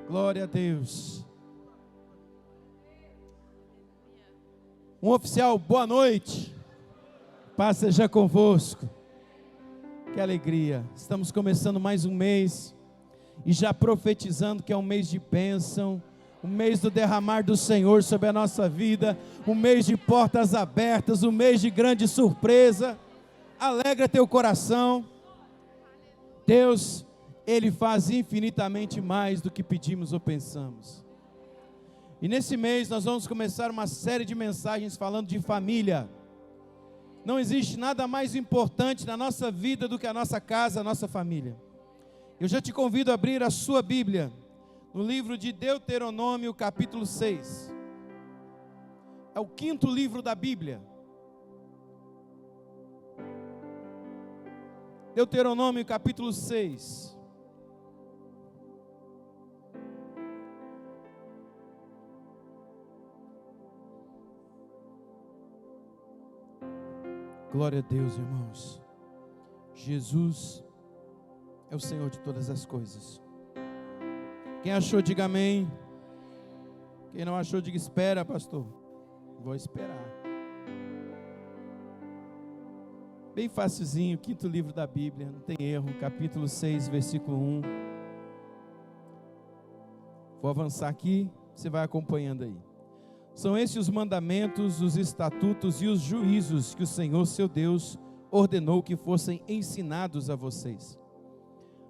Glória a Deus. Um oficial, boa noite. Paz seja convosco. Que alegria. Estamos começando mais um mês e já profetizando que é um mês de bênção, um mês do derramar do Senhor sobre a nossa vida, um mês de portas abertas, um mês de grande surpresa. Alegra teu coração. Deus, Ele faz infinitamente mais do que pedimos ou pensamos. E nesse mês nós vamos começar uma série de mensagens falando de família. Não existe nada mais importante na nossa vida do que a nossa casa, a nossa família. Eu já te convido a abrir a sua Bíblia no livro de Deuteronômio, capítulo 6. É o quinto livro da Bíblia. Deuteronômio, capítulo 6. Glória a Deus, irmãos. Jesus é o Senhor de todas as coisas. Quem achou, diga amém. Quem não achou, diga espera, pastor. Vou esperar. Bem facilzinho, quinto livro da Bíblia, não tem erro, capítulo 6, versículo 1. Vou avançar aqui, você vai acompanhando aí. São esses os mandamentos, os estatutos e os juízos que o Senhor, seu Deus, ordenou que fossem ensinados a vocês,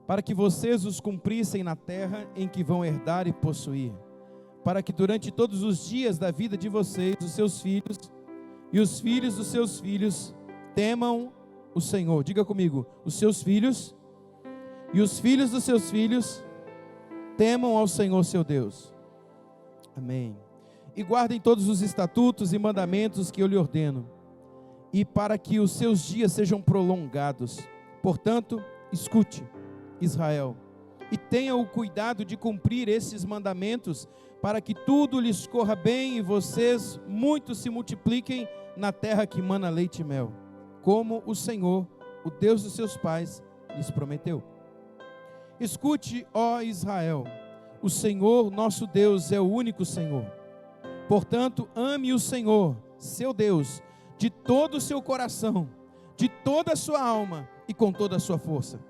para que vocês os cumprissem na terra em que vão herdar e possuir, para que durante todos os dias da vida de vocês, os seus filhos e os filhos dos seus filhos temam o Senhor. Diga comigo, os seus filhos e os filhos dos seus filhos temam ao Senhor, seu Deus. Amém. E guardem todos os estatutos e mandamentos que eu lhe ordeno, e para que os seus dias sejam prolongados. Portanto, escute, Israel, e tenha o cuidado de cumprir esses mandamentos, para que tudo lhes corra bem e vocês muito se multipliquem na terra que mana leite e mel, como o Senhor, o Deus dos seus pais, lhes prometeu. Escute, ó Israel, o Senhor nosso Deus é o único Senhor. Portanto, ame o Senhor, seu Deus, de todo o seu coração, de toda a sua alma e com toda a sua força.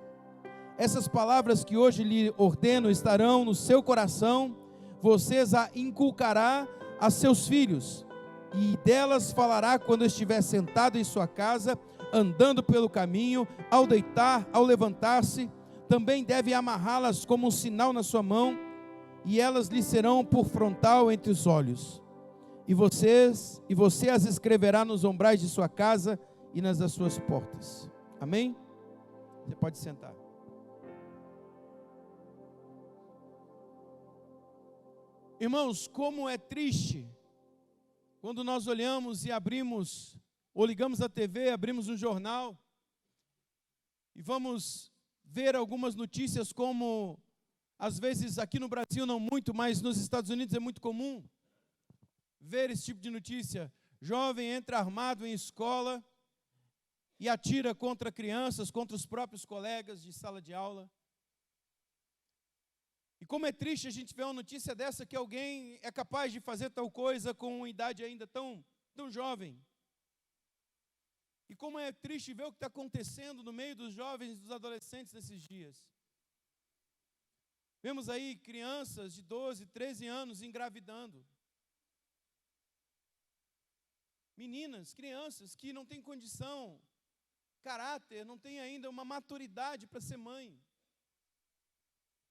Essas palavras que hoje lhe ordeno estarão no seu coração, vocês a inculcará a seus filhos, e delas falará quando estiver sentado em sua casa, andando pelo caminho, ao deitar, ao levantar-se. Também deve amarrá-las como um sinal na sua mão, e elas lhe serão por frontal entre os olhos. E você as escreverá nos umbrais de sua casa e nas das suas portas. Amém? Você pode sentar. Irmãos, como é triste quando nós olhamos e abrimos, ou ligamos a TV, abrimos um jornal e vamos ver algumas notícias como, às vezes aqui no Brasil não muito, mas nos Estados Unidos é muito comum ver esse tipo de notícia. Jovem entra armado em escola e atira contra crianças, contra os próprios colegas de sala de aula. E como é triste a gente ver uma notícia dessa, que alguém é capaz de fazer tal coisa com uma idade ainda tão jovem. E como é triste ver o que está acontecendo no meio dos jovens e dos adolescentes nesses dias. Vemos aí crianças de 12, 13 anos engravidando. Meninas, crianças que não têm condição, caráter, não têm ainda uma maturidade para ser mãe.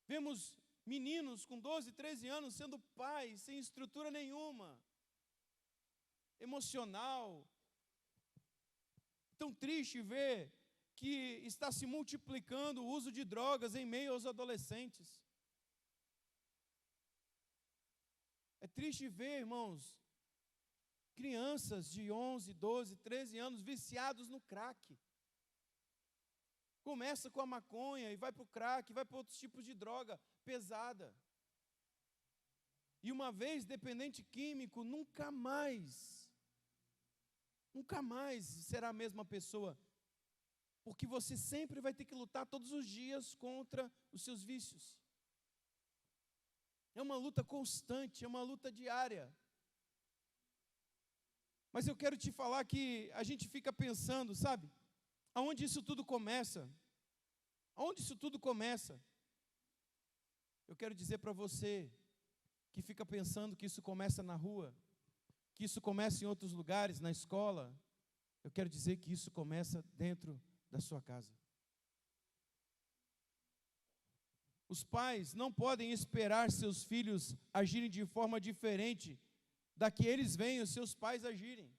Vemos meninos com 12, 13 anos sendo pais, sem estrutura nenhuma, emocional. Tão triste ver que está se multiplicando o uso de drogas em meio aos adolescentes. É triste ver, irmãos, crianças de 11, 12, 13 anos viciados no crack. Começa com a maconha e vai para o crack, vai para outros tipos de droga pesada. E uma vez dependente químico, nunca mais será a mesma pessoa. Porque você sempre vai ter que lutar todos os dias contra os seus vícios. É uma luta constante, é uma luta diária. Mas eu quero te falar que a gente fica pensando, sabe? Aonde isso tudo começa? Aonde isso tudo começa? Eu quero dizer para você que fica pensando que isso começa na rua, que isso começa em outros lugares, na escola. Eu quero dizer que isso começa dentro da sua casa. Os pais não podem esperar seus filhos agirem de forma diferente da que eles veem os seus pais agirem.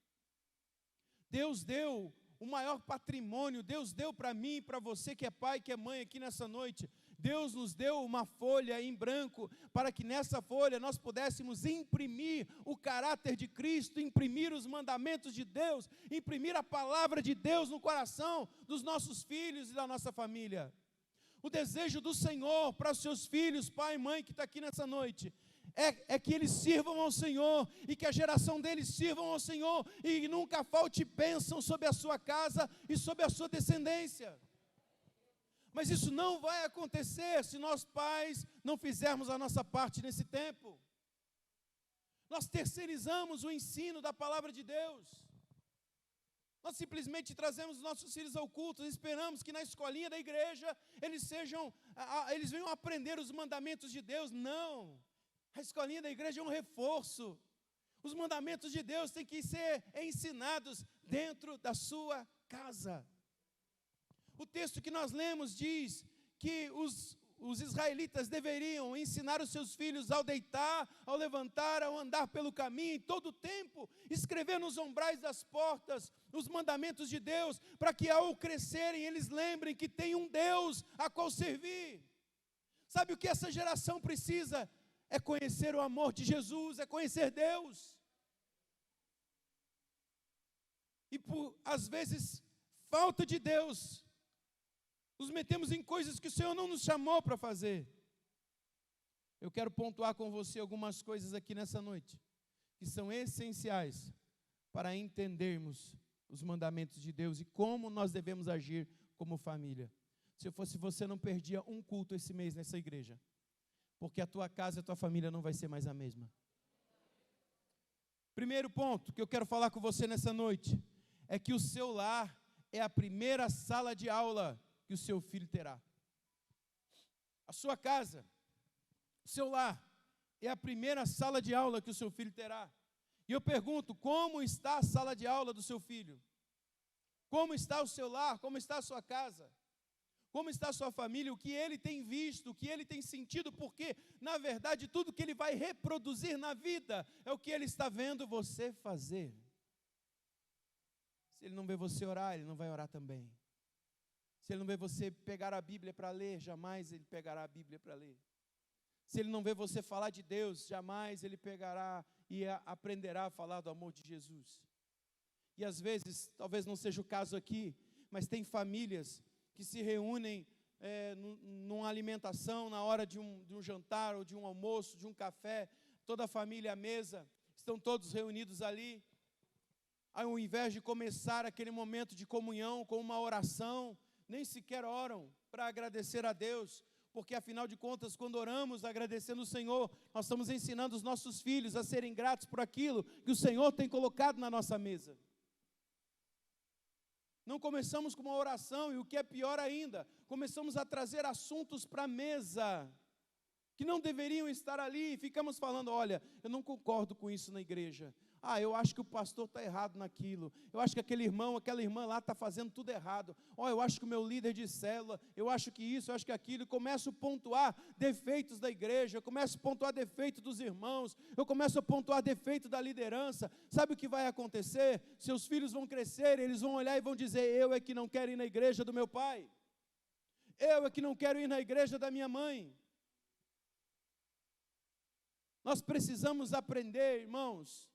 Deus deu o maior patrimônio, Deus deu para mim e para você que é pai, que é mãe aqui nessa noite. Deus nos deu uma folha em branco para que nessa folha nós pudéssemos imprimir o caráter de Cristo, imprimir os mandamentos de Deus, imprimir a palavra de Deus no coração dos nossos filhos e da nossa família. O desejo do Senhor para os seus filhos, pai e mãe que está aqui nessa noite, é que eles sirvam ao Senhor, e que a geração deles sirvam ao Senhor, e nunca falte bênção sobre a sua casa e sobre a sua descendência. Mas isso não vai acontecer se nós pais não fizermos a nossa parte nesse tempo. Nós terceirizamos o ensino da palavra de Deus. Nós simplesmente trazemos os nossos filhos ao culto, esperamos que na escolinha da igreja eles venham aprender os mandamentos de Deus. Não, a escolinha da igreja é um reforço. Os mandamentos de Deus têm que ser ensinados dentro da sua casa. O texto que nós lemos diz que os israelitas deveriam ensinar os seus filhos ao deitar, ao levantar, ao andar pelo caminho, em todo o tempo, escrever nos umbrais das portas os mandamentos de Deus, para que ao crescerem eles lembrem que tem um Deus a qual servir. Sabe o que essa geração precisa? É conhecer o amor de Jesus, é conhecer Deus. E por, às vezes, falta de Deus, nos metemos em coisas que o Senhor não nos chamou para fazer. Eu quero pontuar com você algumas coisas aqui nessa noite, que são essenciais para entendermos os mandamentos de Deus e como nós devemos agir como família. Se eu fosse você, não perdia um culto esse mês nessa igreja, porque a tua casa e a tua família não vai ser mais a mesma. Primeiro ponto que eu quero falar com você nessa noite, é que o seu lar é a primeira sala de aula que o seu filho terá. A sua casa, o seu lar, é a primeira sala de aula que o seu filho terá. E eu pergunto, como está a sala de aula do seu filho? Como está o seu lar? Como está a sua casa? Como está a sua família? O que ele tem visto, o que ele tem sentido? Porque, na verdade, tudo que ele vai reproduzir na vida é o que ele está vendo você fazer. Se ele não vê você orar, ele não vai orar também. Se ele não vê você pegar a Bíblia para ler, jamais ele pegará a Bíblia para ler. Se ele não vê você falar de Deus, jamais ele pegará e aprenderá a falar do amor de Jesus. E às vezes, talvez não seja o caso aqui, mas tem famílias que se reúnem numa alimentação, na hora de um jantar, ou de um almoço, de um café, toda a família à mesa, estão todos reunidos ali. Ao invés de começar aquele momento de comunhão com uma oração, nem sequer oram para agradecer a Deus, porque afinal de contas, quando oramos agradecendo o Senhor, nós estamos ensinando os nossos filhos a serem gratos por aquilo que o Senhor tem colocado na nossa mesa. Não começamos com uma oração, e o que é pior ainda, começamos a trazer assuntos para a mesa, que não deveriam estar ali, e ficamos falando, olha, eu não concordo com isso na igreja. Eu acho que o pastor está errado naquilo. Eu acho que aquele irmão, aquela irmã lá está fazendo tudo errado. Eu acho que o meu líder de célula, eu acho que isso, eu acho que aquilo. Eu começo a pontuar defeitos da igreja, eu começo a pontuar defeitos dos irmãos, eu começo a pontuar defeito da liderança. Sabe o que vai acontecer? Seus filhos vão crescer, eles vão olhar e vão dizer, eu é que não quero ir na igreja do meu pai. Eu é que não quero ir na igreja da minha mãe. Nós precisamos aprender, irmãos,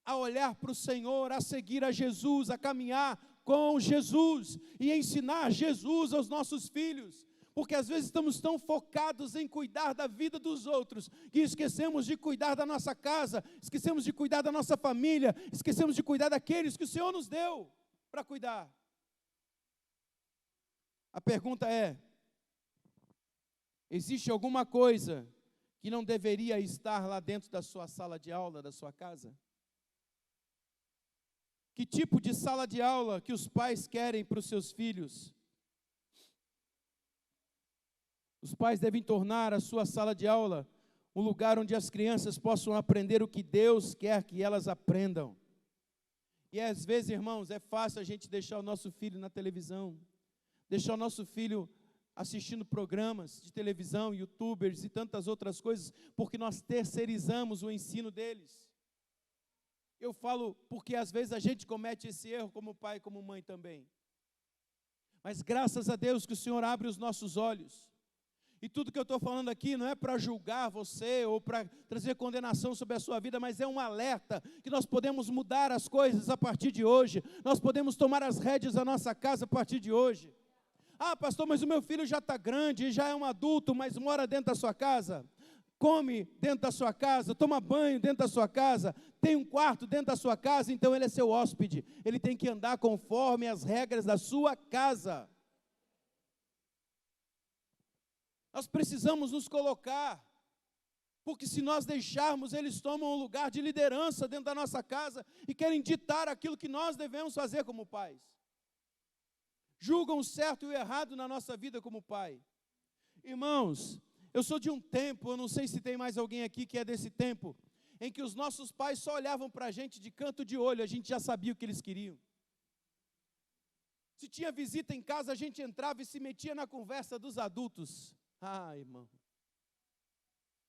a olhar para o Senhor, a seguir a Jesus, a caminhar com Jesus e ensinar Jesus aos nossos filhos, porque às vezes estamos tão focados em cuidar da vida dos outros, que esquecemos de cuidar da nossa casa, esquecemos de cuidar da nossa família, esquecemos de cuidar daqueles que o Senhor nos deu para cuidar. A pergunta é, existe alguma coisa que não deveria estar lá dentro da sua sala de aula, da sua casa? Que tipo de sala de aula que os pais querem para os seus filhos? Os pais devem tornar a sua sala de aula um lugar onde as crianças possam aprender o que Deus quer que elas aprendam. E às vezes, irmãos, é fácil a gente deixar o nosso filho na televisão, deixar o nosso filho assistindo programas de televisão, youtubers e tantas outras coisas, porque nós terceirizamos o ensino deles. Eu falo porque às vezes a gente comete esse erro como pai e como mãe também. Mas graças a Deus que o Senhor abre os nossos olhos. E tudo que eu estou falando aqui não é para julgar você ou para trazer condenação sobre a sua vida, mas é um alerta que nós podemos mudar as coisas a partir de hoje. Nós podemos tomar as rédeas da nossa casa a partir de hoje. Ah, pastor, mas o meu filho já está grande, já é um adulto, mas mora dentro da sua casa. Come dentro da sua casa, toma banho dentro da sua casa, tem um quarto dentro da sua casa, então ele é seu hóspede. Ele tem que andar conforme as regras da sua casa. Nós precisamos nos colocar, porque se nós deixarmos, eles tomam um lugar de liderança dentro da nossa casa e querem ditar aquilo que nós devemos fazer como pais. Julgam o certo e o errado na nossa vida como pai. Irmãos, eu sou de um tempo, eu não sei se tem mais alguém aqui que é desse tempo, em que os nossos pais só olhavam para a gente de canto de olho, a gente já sabia o que eles queriam. Se tinha visita em casa, a gente entrava e se metia na conversa dos adultos. Ah, irmão,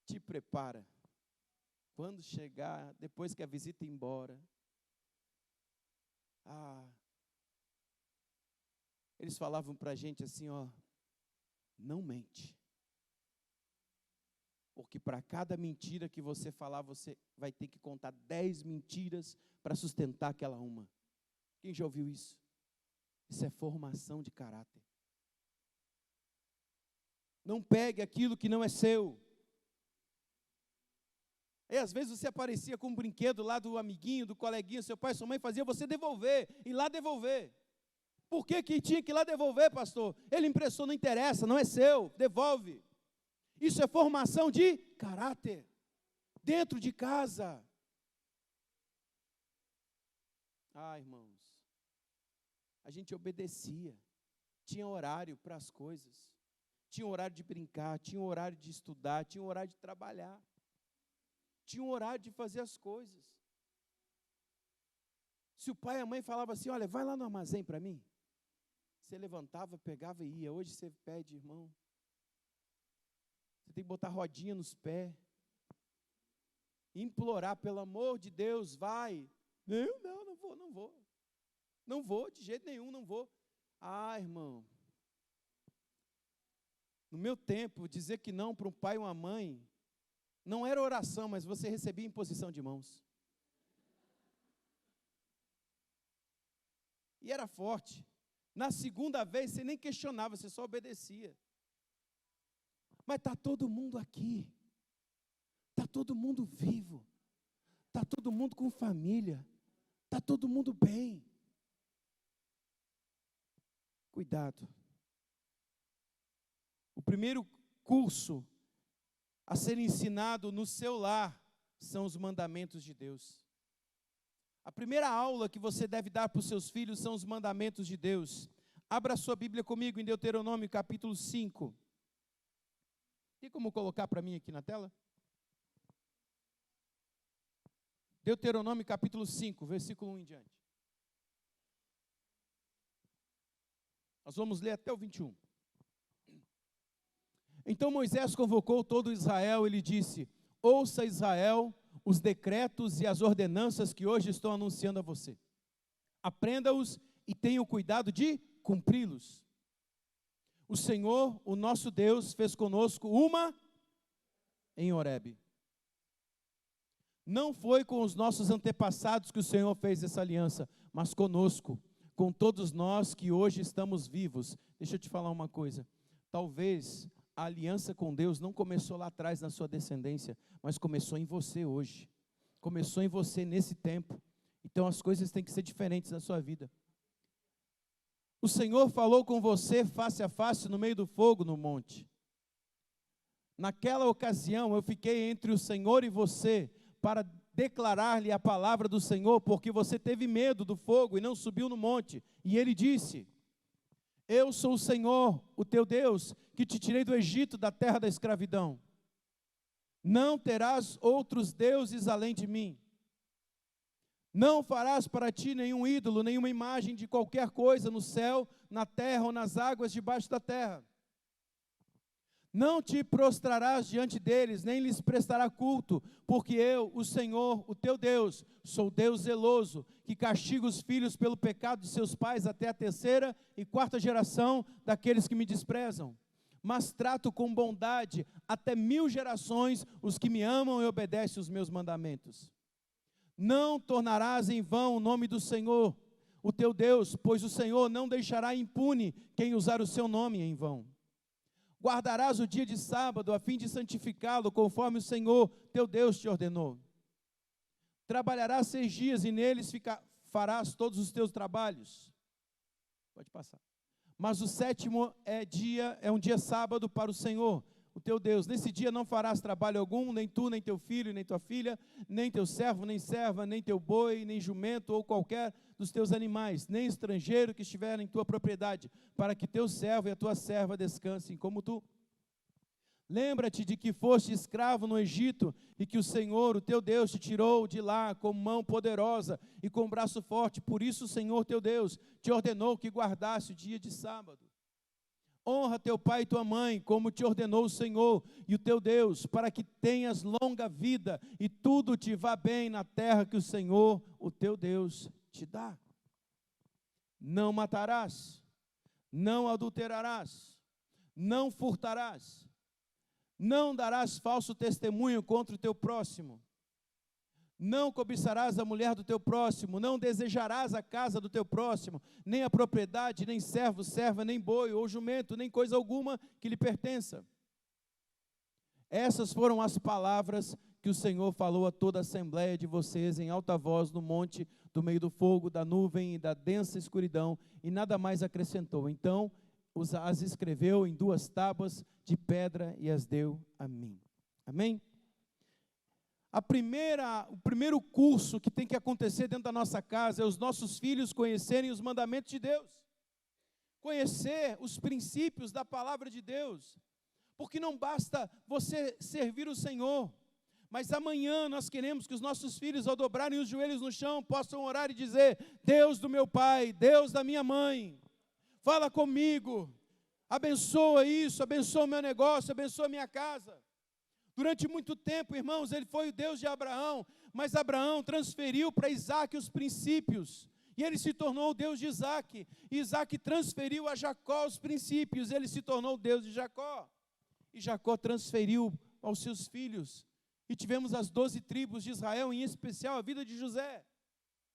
te prepara. Quando chegar, depois que a visita ir embora, eles falavam para a gente assim, ó, não mente. Porque para cada mentira que você falar, você vai ter que contar 10 mentiras para sustentar aquela uma. Quem já ouviu isso? Isso é formação de caráter. Não pegue aquilo que não é seu. E às vezes você aparecia com um brinquedo lá do amiguinho, do coleguinha, seu pai, sua mãe fazia você devolver, ir lá devolver. Por que tinha que ir lá devolver, pastor? Ele emprestou, não interessa, não é seu, devolve. Isso é formação de caráter, dentro de casa. Irmãos, a gente obedecia, tinha horário para as coisas. Tinha horário de brincar, tinha horário de estudar, tinha horário de trabalhar. Tinha horário de fazer as coisas. Se o pai e a mãe falavam assim, olha, vai lá no armazém para mim. Você levantava, pegava e ia. Hoje você pede, irmão. Você tem que botar rodinha nos pés. Implorar, pelo amor de Deus, vai. Não vou. Não vou, de jeito nenhum, não vou. Irmão. No meu tempo, dizer que não para um pai e uma mãe, não era oração, mas você recebia imposição de mãos. E era forte. Na segunda vez, você nem questionava, você só obedecia. Mas está todo mundo aqui. Está todo mundo vivo. Está todo mundo com família. Está todo mundo bem. Cuidado. O primeiro curso a ser ensinado no seu lar são os mandamentos de Deus. A primeira aula que você deve dar para os seus filhos são os mandamentos de Deus. Abra sua Bíblia comigo em Deuteronômio capítulo 5. Tem como colocar para mim aqui na tela? Deuteronômio capítulo 5, versículo 1 em diante. Nós vamos ler até o 21. Então Moisés convocou todo Israel e lhe disse, ouça Israel os decretos e as ordenanças que hoje estou anunciando a você. Aprenda-os e tenha o cuidado de cumpri-los. O Senhor, o nosso Deus, fez conosco uma em Horebe. Não foi com os nossos antepassados que o Senhor fez essa aliança, mas conosco, com todos nós que hoje estamos vivos. Deixa eu te falar uma coisa. Talvez a aliança com Deus não começou lá atrás na sua descendência, mas começou em você hoje. Começou em você nesse tempo. Então as coisas têm que ser diferentes na sua vida. O Senhor falou com você face a face no meio do fogo no monte. Naquela ocasião eu fiquei entre o Senhor e você para declarar-lhe a palavra do Senhor, porque você teve medo do fogo e não subiu no monte. E ele disse: eu sou o Senhor, o teu Deus, que te tirei do Egito, da terra da escravidão. Não terás outros deuses além de mim. Não farás para ti nenhum ídolo, nenhuma imagem de qualquer coisa no céu, na terra ou nas águas debaixo da terra. Não te prostrarás diante deles, nem lhes prestará culto, porque eu, o Senhor, o teu Deus, sou Deus zeloso, que castiga os filhos pelo pecado de seus pais até a 3ª e 4ª geração daqueles que me desprezam. Mas trato com bondade até 1000 gerações os que me amam e obedecem os meus mandamentos. Não tornarás em vão o nome do Senhor, o teu Deus, pois o Senhor não deixará impune quem usar o seu nome em vão. Guardarás o dia de sábado, a fim de santificá-lo, conforme o Senhor, teu Deus, te ordenou. Trabalharás 6 dias, e neles farás todos os teus trabalhos. Pode passar. Mas o 7º é um dia sábado para o Senhor, o teu Deus. Nesse dia não farás trabalho algum, nem tu, nem teu filho, nem tua filha, nem teu servo, nem serva, nem teu boi, nem jumento, ou qualquer dos teus animais, nem estrangeiro que estiver em tua propriedade, para que teu servo e a tua serva descansem como tu. Lembra-te de que foste escravo no Egito, e que o Senhor, o teu Deus, te tirou de lá com mão poderosa e com braço forte. Por isso o Senhor, teu Deus, te ordenou que guardasse o dia de sábado. Honra teu pai e tua mãe, como te ordenou o Senhor e o teu Deus, para que tenhas longa vida e tudo te vá bem na terra que o Senhor, o teu Deus, te dá. Não matarás, não adulterarás, não furtarás, não darás falso testemunho contra o teu próximo, não cobiçarás a mulher do teu próximo, não desejarás a casa do teu próximo, nem a propriedade, nem servo, serva, nem boi ou jumento, nem coisa alguma que lhe pertença. Essas foram as palavras que o Senhor falou a toda a assembleia de vocês em alta voz no monte, do meio do fogo, da nuvem e da densa escuridão, e nada mais acrescentou. Então as escreveu em 2 tábuas de pedra e as deu a mim. Amém? O primeiro curso que tem que acontecer dentro da nossa casa é os nossos filhos conhecerem os mandamentos de Deus. Conhecer os princípios da palavra de Deus. Porque não basta você servir o Senhor, mas amanhã nós queremos que os nossos filhos, ao dobrarem os joelhos no chão, possam orar e dizer: Deus do meu pai, Deus da minha mãe, fala comigo, abençoa isso, abençoa o meu negócio, abençoa a minha casa. Durante muito tempo, irmãos, ele foi o Deus de Abraão, mas Abraão transferiu para Isaac os princípios, e ele se tornou o Deus de Isaac. E Isaac transferiu a Jacó os princípios, ele se tornou o Deus de Jacó. E Jacó transferiu aos seus filhos. E tivemos as 12 tribos de Israel, em especial a vida de José,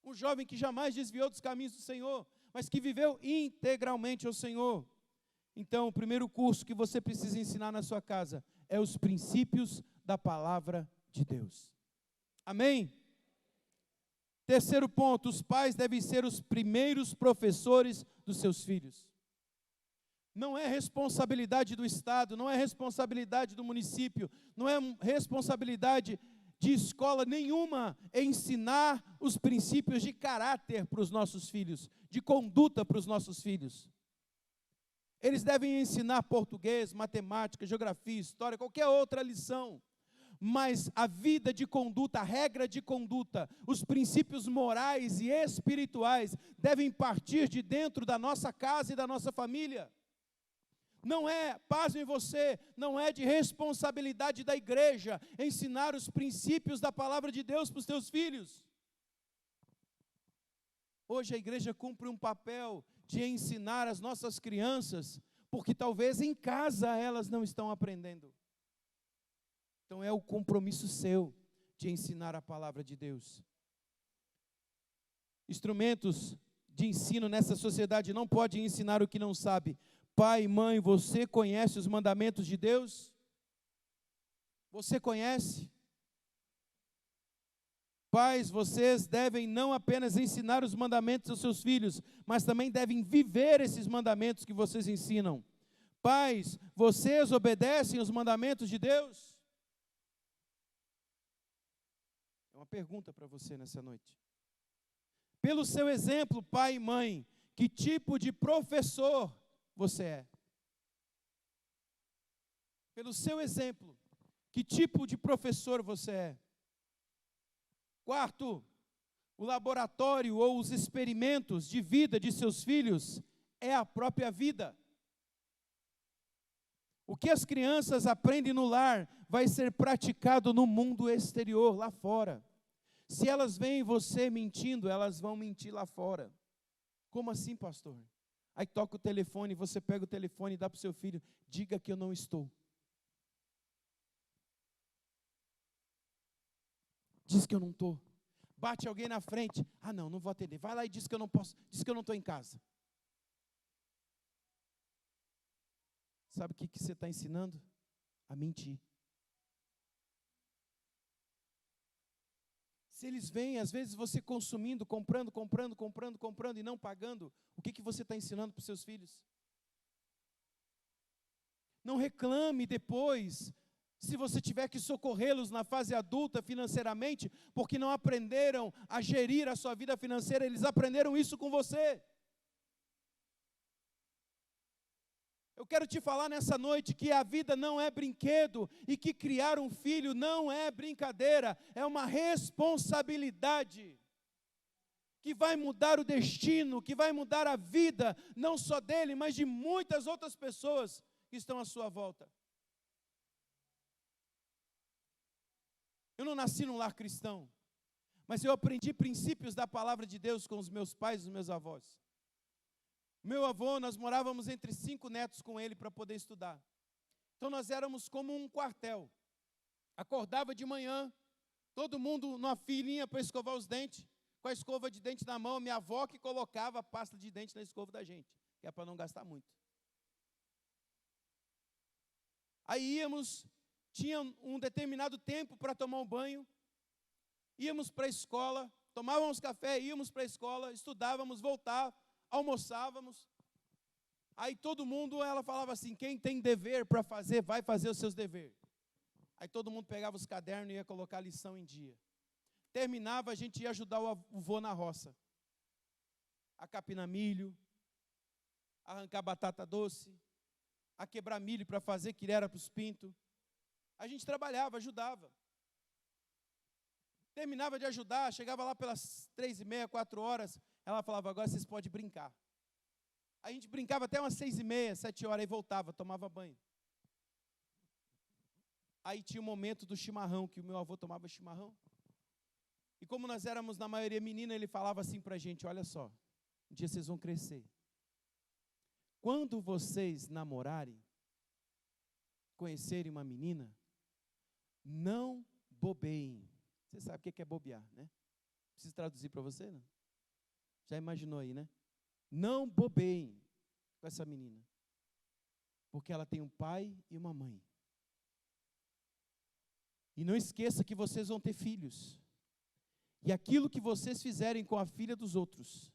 um jovem que jamais desviou dos caminhos do Senhor, mas que viveu integralmente ao Senhor. Então, o primeiro curso que você precisa ensinar na sua casa é os princípios da palavra de Deus. Amém? Terceiro ponto, os pais devem ser os primeiros professores dos seus filhos. Não é responsabilidade do Estado, não é responsabilidade do município, não é responsabilidade de escola nenhuma ensinar os princípios de caráter para os nossos filhos, de conduta para os nossos filhos. Eles devem ensinar português, matemática, geografia, história, qualquer outra lição. Mas a vida de conduta, a regra de conduta, os princípios morais e espirituais devem partir de dentro da nossa casa e da nossa família. Não é, pasmem você, não é de responsabilidade da igreja ensinar os princípios da palavra de Deus para os teus filhos. Hoje a igreja cumpre um papel de ensinar as nossas crianças, porque talvez em casa elas não estão aprendendo. Então é o compromisso seu de ensinar a palavra de Deus. Instrumentos de ensino nessa sociedade não podem ensinar o que não sabe. Pai, mãe, você conhece os mandamentos de Deus? Você conhece? Pais, vocês devem não apenas ensinar os mandamentos aos seus filhos, mas também devem viver esses mandamentos que vocês ensinam. Pais, vocês obedecem os mandamentos de Deus? É uma pergunta para você nessa noite. Pelo seu exemplo, pai e mãe, que tipo de professor você é? Pelo seu exemplo, que tipo de professor você é? Quarto, o laboratório ou os experimentos de vida de seus filhos é a própria vida. O que as crianças aprendem no lar vai ser praticado no mundo exterior, lá fora. Se elas veem você mentindo, elas vão mentir lá fora. Como assim, pastor? Aí toca o telefone, você pega o telefone e dá para o seu filho, diga que eu não estou. Diz que eu não estou. Bate alguém na frente, não vou atender. Vai lá e diz que eu não posso, diz que eu não estou em casa. Sabe o que você está ensinando? A mentir. Se eles veem, às vezes, você consumindo, comprando e não pagando, o que você está ensinando para os seus filhos? Não reclame depois, se você tiver que socorrê-los na fase adulta financeiramente, porque não aprenderam a gerir a sua vida financeira, eles aprenderam isso com você. Eu quero te falar nessa noite que a vida não é brinquedo e que criar um filho não é brincadeira, é uma responsabilidade que vai mudar o destino, que vai mudar a vida, não só dele, mas de muitas outras pessoas que estão à sua volta. Eu não nasci num lar cristão, mas eu aprendi princípios da palavra de Deus com os meus pais e os meus avós. Meu avô, nós morávamos entre 5 netos com ele para poder estudar. Então nós éramos como um quartel. Acordava de manhã, todo mundo numa filinha para escovar os dentes, com a escova de dente na mão, minha avó que colocava a pasta de dente na escova da gente, que é para não gastar muito. Aí íamos, tinha um determinado tempo para tomar um banho, íamos para a escola, tomávamos café, íamos para a escola, estudávamos, voltávamos, almoçávamos, aí todo mundo, ela falava assim, quem tem dever para fazer, vai fazer os seus deveres. Aí todo mundo pegava os cadernos e ia colocar a lição em dia. Terminava, a gente ia ajudar o vô na roça, a capinar milho, a arrancar batata doce, a quebrar milho para fazer que era para os pintos. A gente trabalhava, ajudava. Terminava de ajudar, chegava lá pelas 3h30, 4h, ela falava, agora vocês podem brincar. A gente brincava até umas 6h30, 7h, aí voltava, tomava banho. Aí tinha o momento do chimarrão, que o meu avô tomava chimarrão. E como nós éramos, na maioria, menina, ele falava assim para a gente, olha só, um dia vocês vão crescer. Quando vocês namorarem, conhecerem uma menina, não bobeiem. Você sabe o que é bobear, né? Preciso traduzir para você, não? Já imaginou aí, né? Não bobeiem com essa menina, porque ela tem um pai e uma mãe. E não esqueça que vocês vão ter filhos. E aquilo que vocês fizerem com a filha dos outros,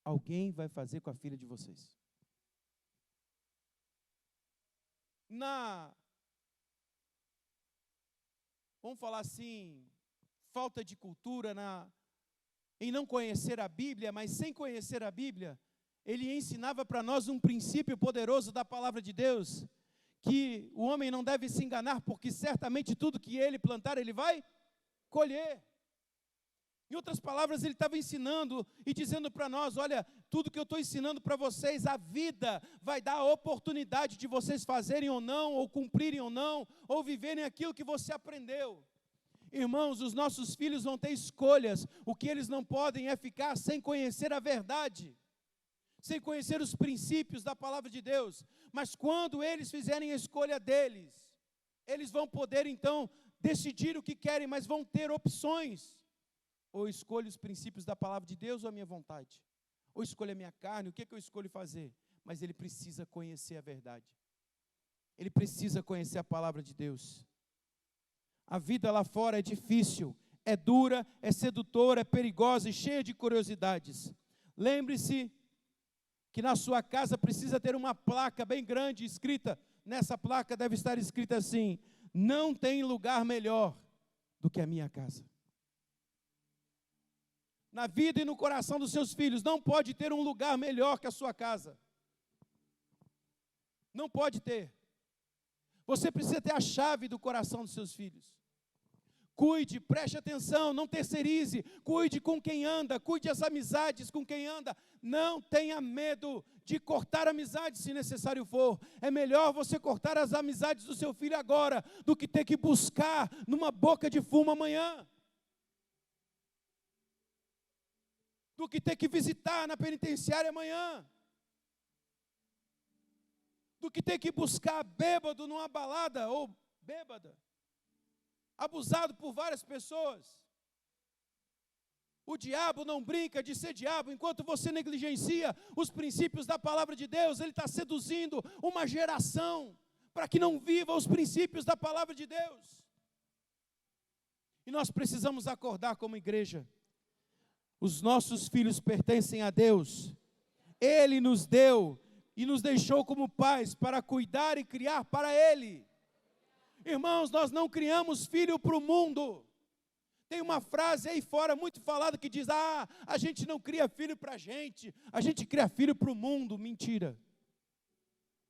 alguém vai fazer com a filha de vocês. Vamos falar assim, falta de cultura em não conhecer a Bíblia, mas sem conhecer a Bíblia, ele ensinava para nós um princípio poderoso da palavra de Deus, que o homem não deve se enganar, porque certamente tudo que ele plantar, ele vai colher. Em outras palavras, ele estava ensinando e dizendo para nós, olha, tudo que eu estou ensinando para vocês, a vida vai dar a oportunidade de vocês fazerem ou não, ou cumprirem ou não, ou viverem aquilo que você aprendeu. Irmãos, os nossos filhos vão ter escolhas, o que eles não podem é ficar sem conhecer a verdade, sem conhecer os princípios da palavra de Deus, mas quando eles fizerem a escolha deles, eles vão poder então decidir o que querem, mas vão ter opções. Ou escolho os princípios da palavra de Deus ou a minha vontade, ou escolho a minha carne, o que eu escolho fazer? Mas ele precisa conhecer a verdade, ele precisa conhecer a palavra de Deus. A vida lá fora é difícil, é dura, é sedutora, é perigosa e cheia de curiosidades. Lembre-se que na sua casa precisa ter uma placa bem grande escrita. Nessa placa deve estar escrita assim: não tem lugar melhor do que a minha casa. Na vida e no coração dos seus filhos, não pode ter um lugar melhor que a sua casa. Não pode ter. Você precisa ter a chave do coração dos seus filhos. Cuide, preste atenção, não terceirize, cuide com quem anda, cuide as amizades com quem anda. Não tenha medo de cortar amizades se necessário for. É melhor você cortar as amizades do seu filho agora, do que ter que buscar numa boca de fumo amanhã. Do que ter que visitar na penitenciária amanhã. Do que ter que buscar bêbado numa balada ou bêbada. Abusado por várias pessoas. O diabo não brinca de ser diabo. Enquanto você negligencia os princípios da palavra de Deus, ele está seduzindo uma geração para que não viva os princípios da palavra de Deus. E nós precisamos acordar como igreja. Os nossos filhos pertencem a Deus. Ele nos deu e nos deixou como pais para cuidar e criar para Ele. Irmãos, nós não criamos filho para o mundo. Tem uma frase aí fora muito falada que diz: a gente não cria filho para a gente cria filho para o mundo. Mentira.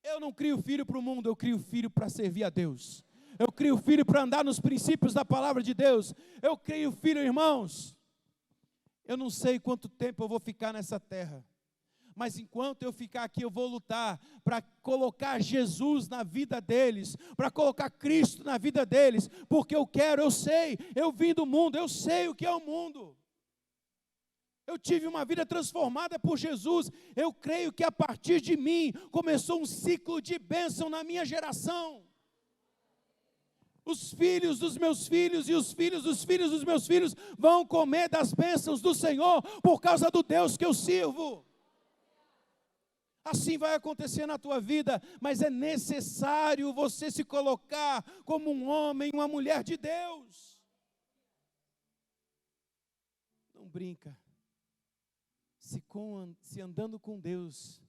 Eu não crio filho para o mundo, eu crio filho para servir a Deus. Eu crio filho para andar nos princípios da palavra de Deus. Eu crio filho, irmãos. Eu não sei quanto tempo eu vou ficar nessa terra. Mas enquanto eu ficar aqui, eu vou lutar para colocar Jesus na vida deles, para colocar Cristo na vida deles, porque eu sei, eu vim do mundo, eu sei o que é o mundo. Eu tive uma vida transformada por Jesus. Eu creio que a partir de mim começou um ciclo de bênção na minha geração. Os filhos dos meus filhos e os filhos dos filhos dos meus filhos vão comer das bênçãos do Senhor por causa do Deus que eu sirvo. Assim vai acontecer na tua vida, mas é necessário você se colocar como um homem, uma mulher de Deus. Não brinca. Se andando com Deus,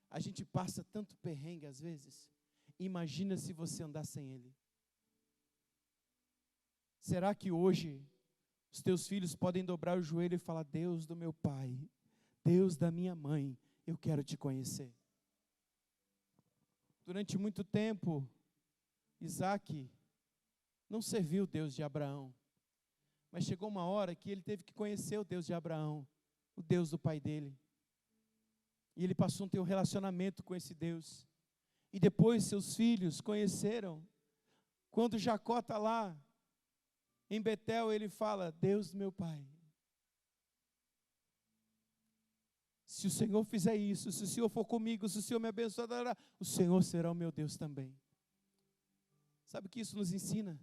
a gente passa tanto perrengue às vezes. Imagina se você andar sem Ele. Será que hoje os teus filhos podem dobrar o joelho e falar: Deus do meu pai, Deus da minha mãe, eu quero te conhecer? Durante muito tempo, Isaac não serviu o Deus de Abraão. Mas chegou uma hora que ele teve que conhecer o Deus de Abraão, o Deus do pai dele. E ele passou a ter um relacionamento com esse Deus. E depois seus filhos conheceram. Quando Jacó está lá, em Betel, ele fala: Deus do meu pai. Se o Senhor fizer isso, se o Senhor for comigo, se o Senhor me abençoar, o Senhor será o meu Deus também. Sabe o que isso nos ensina?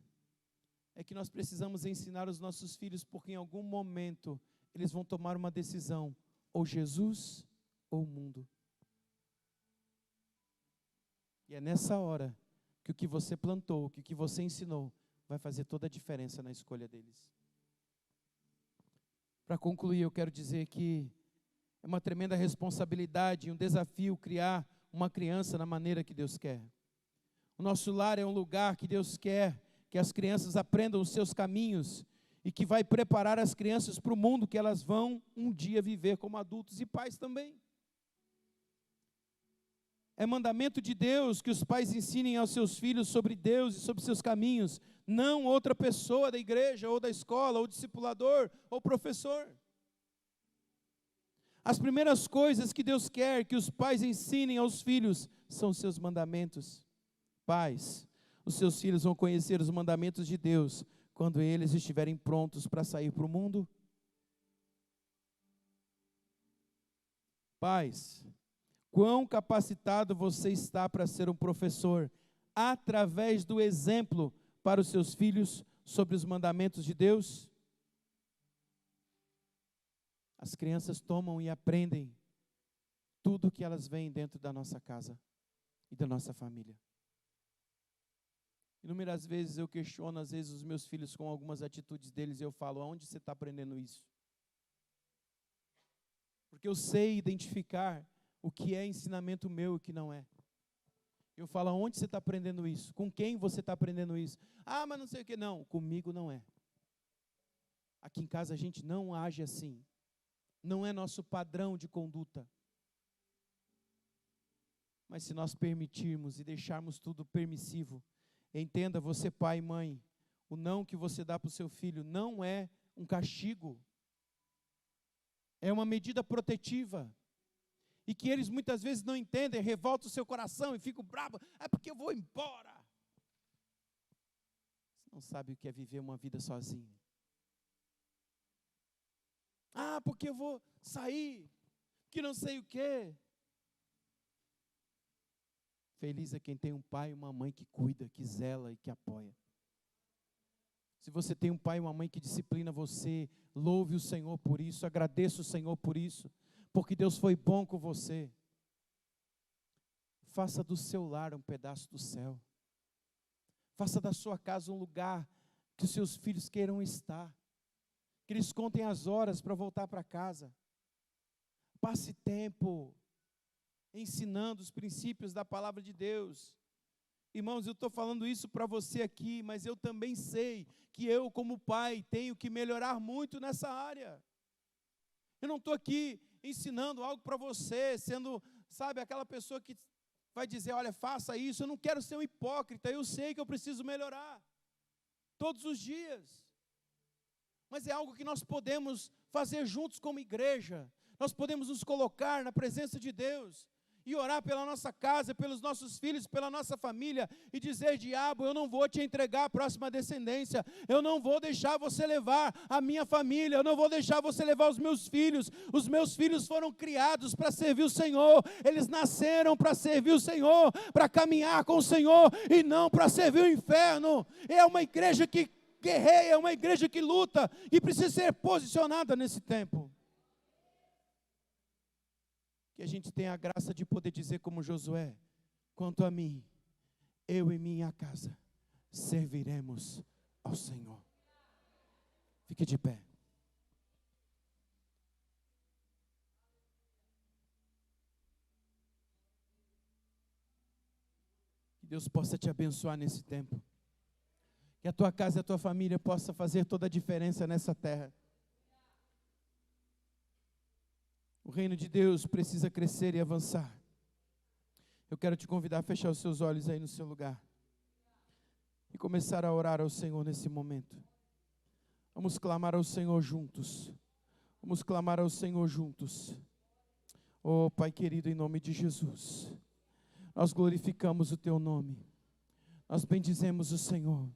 É que nós precisamos ensinar os nossos filhos, porque em algum momento eles vão tomar uma decisão, ou Jesus ou o mundo. E é nessa hora que o que você plantou, que o que você ensinou, vai fazer toda a diferença na escolha deles. Para concluir, eu quero dizer que é uma tremenda responsabilidade, um desafio criar uma criança na maneira que Deus quer. O nosso lar é um lugar que Deus quer que as crianças aprendam os seus caminhos e que vai preparar as crianças para o mundo que elas vão um dia viver como adultos e pais também. É mandamento de Deus que os pais ensinem aos seus filhos sobre Deus e sobre seus caminhos, não outra pessoa da igreja, ou da escola, ou discipulador, ou professor. As primeiras coisas que Deus quer que os pais ensinem aos filhos são os seus mandamentos. Pais, os seus filhos vão conhecer os mandamentos de Deus quando eles estiverem prontos para sair para o mundo. Pais, quão capacitado você está para ser um professor através do exemplo para os seus filhos sobre os mandamentos de Deus? As crianças tomam e aprendem tudo o que elas veem dentro da nossa casa e da nossa família. Inúmeras vezes eu questiono, às vezes, os meus filhos com algumas atitudes deles e eu falo: aonde você está aprendendo isso? Porque eu sei identificar o que é ensinamento meu e o que não é. Eu falo, onde você está aprendendo isso? Com quem você está aprendendo isso? Ah, mas não sei o que. Não, comigo não é. Aqui em casa a gente não age assim. Não é nosso padrão de conduta. Mas se nós permitirmos e deixarmos tudo permissivo, entenda, você pai e mãe, o não que você dá para o seu filho não é um castigo. É uma medida protetiva. E que eles muitas vezes não entendem, revoltam o seu coração e ficam bravos. É porque eu vou embora. Você não sabe o que é viver uma vida sozinho. Ah, porque eu vou sair, que não sei o quê. Feliz é quem tem um pai e uma mãe que cuida, que zela e que apoia. Se você tem um pai e uma mãe que disciplina você, louve o Senhor por isso, agradeça o Senhor por isso, porque Deus foi bom com você. Faça do seu lar um pedaço do céu. Faça da sua casa um lugar que os seus filhos queiram estar. Que eles contem as horas para voltar para casa. Passe tempo ensinando os princípios da palavra de Deus. Irmãos, eu estou falando isso para você aqui, mas eu também sei que eu, como pai, tenho que melhorar muito nessa área. Eu não estou aqui ensinando algo para você, sendo, sabe, aquela pessoa que vai dizer, olha, faça isso. Eu não quero ser um hipócrita, eu sei que eu preciso melhorar, todos os dias. Mas é algo que nós podemos fazer juntos como igreja. Nós podemos nos colocar na presença de Deus e orar pela nossa casa, pelos nossos filhos, pela nossa família, e dizer, diabo, eu não vou te entregar a próxima descendência, eu não vou deixar você levar a minha família, eu não vou deixar você levar os meus filhos foram criados para servir o Senhor, eles nasceram para servir o Senhor, para caminhar com o Senhor, e não para servir o inferno. É uma igreja que guerreia, é uma igreja que luta, e precisa ser posicionada nesse tempo. Que a gente tenha a graça de poder dizer como Josué, quanto a mim, eu e minha casa serviremos ao Senhor. Fique de pé. Que Deus possa te abençoar nesse tempo. Que a tua casa e a tua família possa fazer toda a diferença nessa terra. O reino de Deus precisa crescer e avançar. Eu quero te convidar a fechar os seus olhos aí no seu lugar. E começar a orar ao Senhor nesse momento. Vamos clamar ao Senhor juntos. Vamos clamar ao Senhor juntos. Oh, Pai querido, em nome de Jesus. Nós glorificamos o Teu nome. Nós bendizemos o Senhor.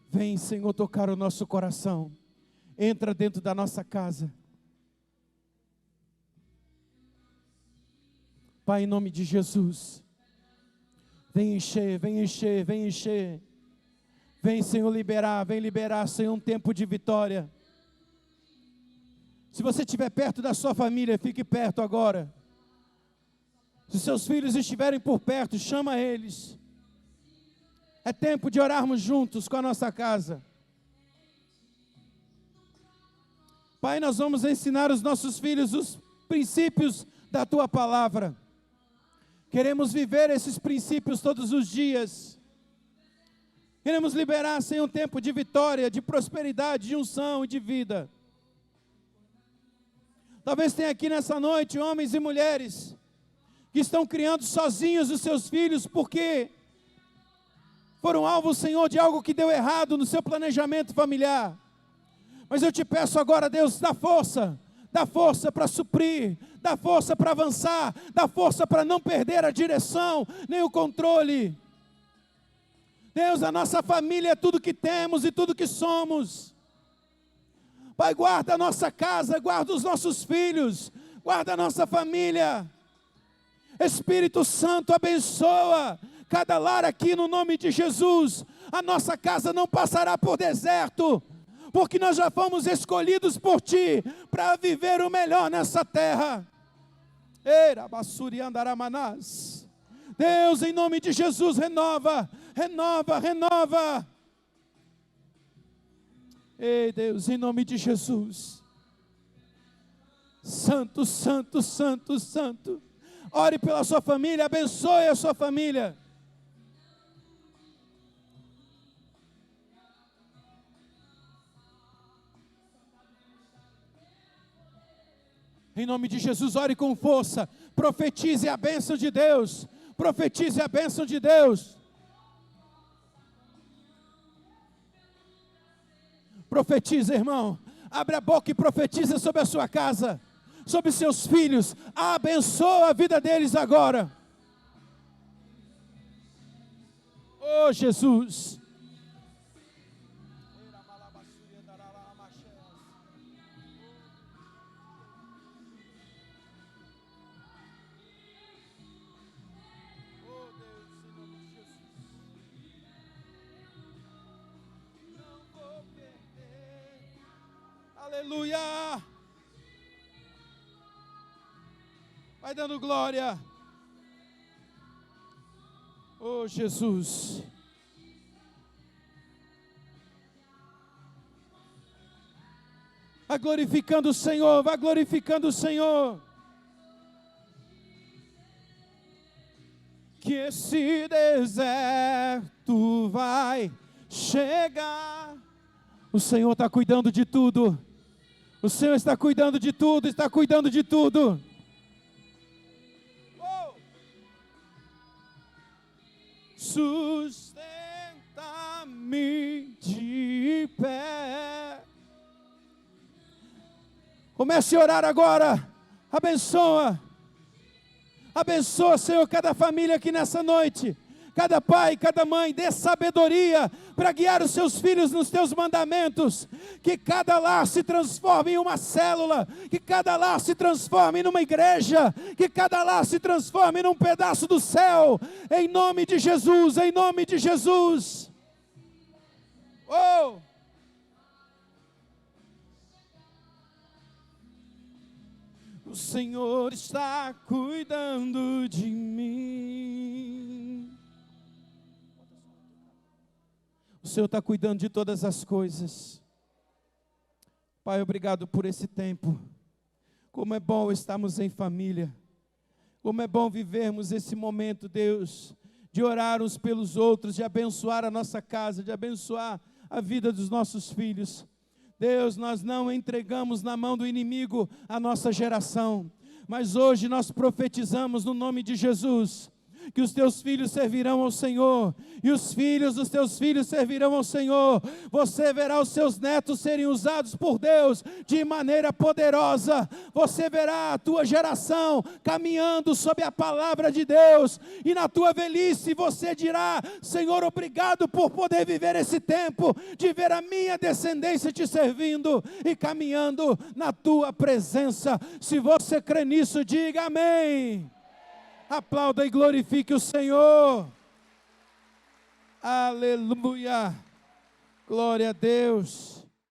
Vem, Senhor, tocar o nosso coração. Entra dentro da nossa casa. Pai, em nome de Jesus. Vem encher, vem encher, vem encher. Vem, Senhor, vem liberar, Senhor, um tempo de vitória. Se você estiver perto da sua família, fique perto agora. Se seus filhos estiverem por perto, chama eles. É tempo de orarmos juntos com a nossa casa. Pai, nós vamos ensinar os nossos filhos os princípios da Tua palavra. Queremos viver esses princípios todos os dias. Queremos liberar, Senhor, um tempo de vitória, de prosperidade, de unção e de vida. Talvez tenha aqui nessa noite homens e mulheres que estão criando sozinhos os seus filhos porque foram alvo, Senhor, de algo que deu errado no seu planejamento familiar. Mas eu te peço agora, Deus, dá força para suprir, dá força para avançar, dá força para não perder a direção, nem o controle. Deus, a nossa família é tudo que temos e tudo que somos. Pai, guarda a nossa casa, guarda os nossos filhos, guarda a nossa família. Espírito Santo, abençoa cada lar aqui no nome de Jesus. A nossa casa não passará por deserto, porque nós já fomos escolhidos por Ti para viver o melhor nessa terra. Deus, em nome de Jesus, renova. Ei, Deus, em nome de Jesus. Santo, santo, santo, santo. Ore pela sua família, abençoe a sua família. Em nome de Jesus, ore com força. Profetize a bênção de Deus. Profetize a bênção de Deus. Profetize, irmão. Abre a boca e profetiza sobre a sua casa, sobre seus filhos. Abençoa a vida deles agora. Oh, Jesus. Aleluia! Vai dando glória. Oh, Jesus. Vai glorificando o Senhor, vai glorificando o Senhor. Que esse deserto vai chegar. O Senhor está cuidando de tudo. O Senhor está cuidando de tudo, está cuidando de tudo. Oh. Sustenta-me de pé. Comece a orar agora. Abençoa. Abençoa, Senhor, cada família aqui nessa noite. Cada pai, cada mãe, dê sabedoria para guiar os seus filhos nos teus mandamentos. Que cada lar se transforme em uma célula. Que cada lar se transforme numa igreja. Que cada lar se transforme num pedaço do céu. Em nome de Jesus, em nome de Jesus. Oh! O Senhor está cuidando de mim. O Senhor está cuidando de todas as coisas. Pai, obrigado por esse tempo. Como é bom estarmos em família. Como é bom vivermos esse momento, Deus, de orar uns pelos outros, de abençoar a nossa casa, de abençoar a vida dos nossos filhos. Deus, nós não entregamos na mão do inimigo a nossa geração, mas hoje nós profetizamos no nome de Jesus, que os teus filhos servirão ao Senhor, e os filhos dos teus filhos servirão ao Senhor. Você verá os seus netos serem usados por Deus de maneira poderosa. Você verá a tua geração caminhando sob a palavra de Deus, e na tua velhice você dirá: Senhor, obrigado por poder viver esse tempo, de ver a minha descendência te servindo e caminhando na tua presença. Se você crê nisso, diga amém. Aplauda e glorifique o Senhor. Aleluia. Glória a Deus.